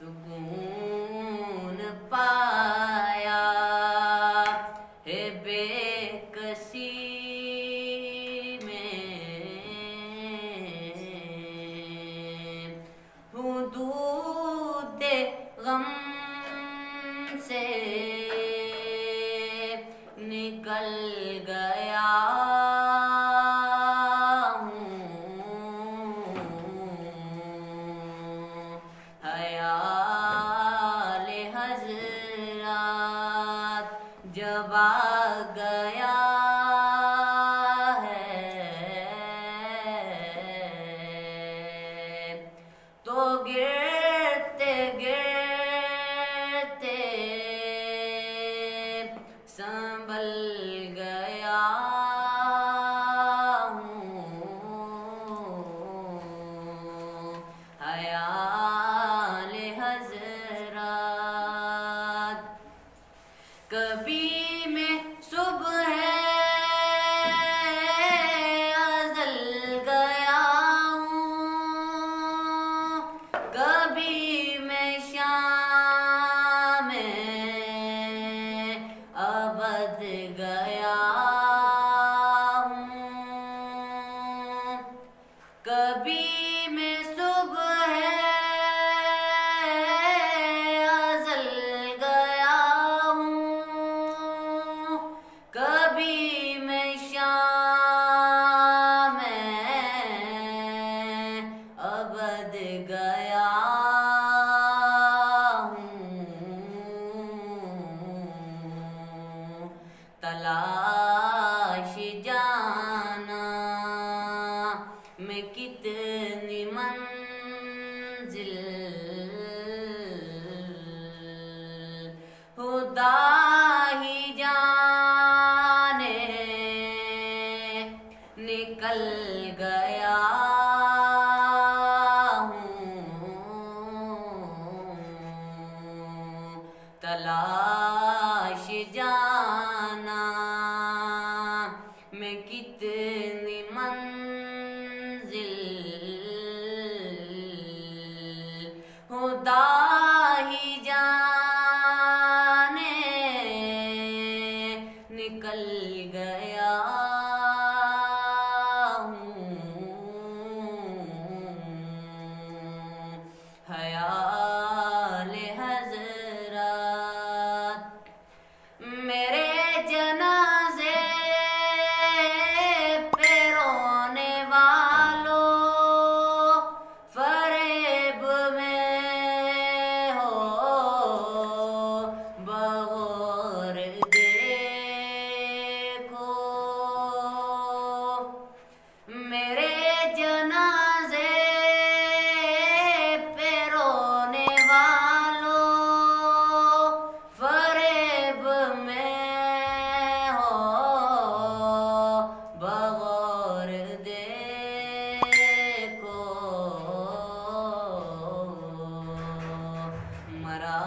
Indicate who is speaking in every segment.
Speaker 1: सुकून पाया है बेकसी में, हूँ दूध गम से निकल गया जब आ गया है तो गिरते गिरते संभल गया हूँ। हयाल हज़रात कभी मैं सुबह अज़ल गया हूँ, कभी मैं शाम अबद गया हूँ, कभी मैं सुबह अज़ल गया हूँ, कभी मैं शाम अबद गया हूँ। तलाश जाना मैं कितनी मंजिल, खुदा ही जाने निकल गया हूँ। तलाश जाना मैं कितनी मंजिल, खुदा ही जाने निकल गया हूँ। हयाल हज़रात मेरे जनाज़े पे रोने वालों, फरेब में हो बगौर देखो, मेरे जनाज़े पे रोने वालों, फरेब में हो बगौर देखो। मरा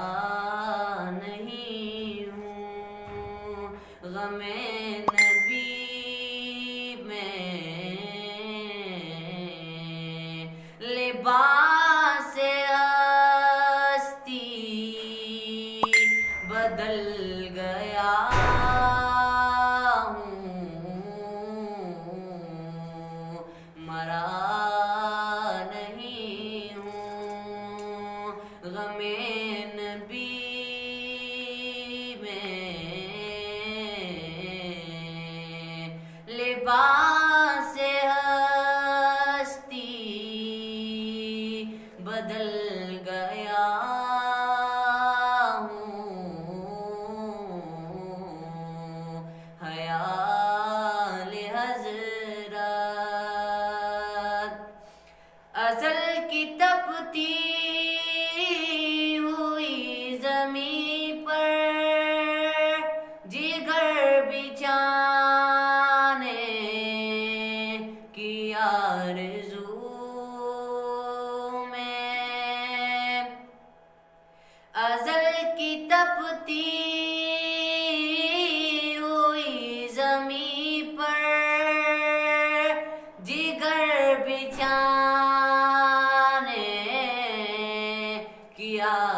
Speaker 1: नहीं हूँ गमे नबी में, लिबास हस्ती बदल गया हूँ। मरा नहीं हूँ गमे नबी में, लिबास हस्ती बदल गया हूँ। हयाल हज़रात अज़ल की तपती हुई ज़मीं पर जिगर बिछाने की आरज़ू में,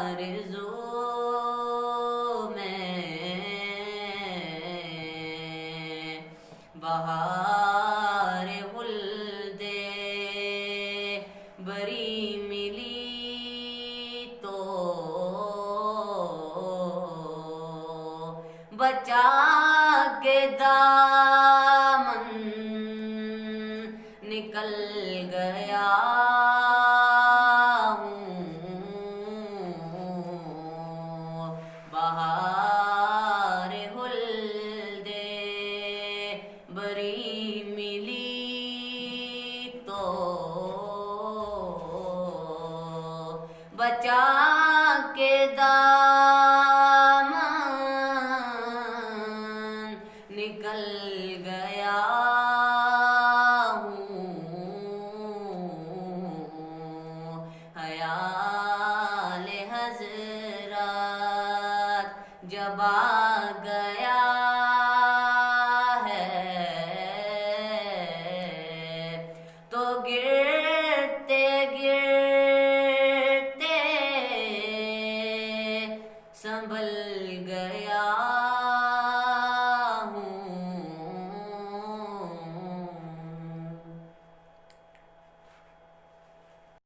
Speaker 1: आरज़ू में बहार हुल्दे बरी मिली तो बचा के दामन निकल गया हूँ। बहार हुल्दे बरी मिली तो बचा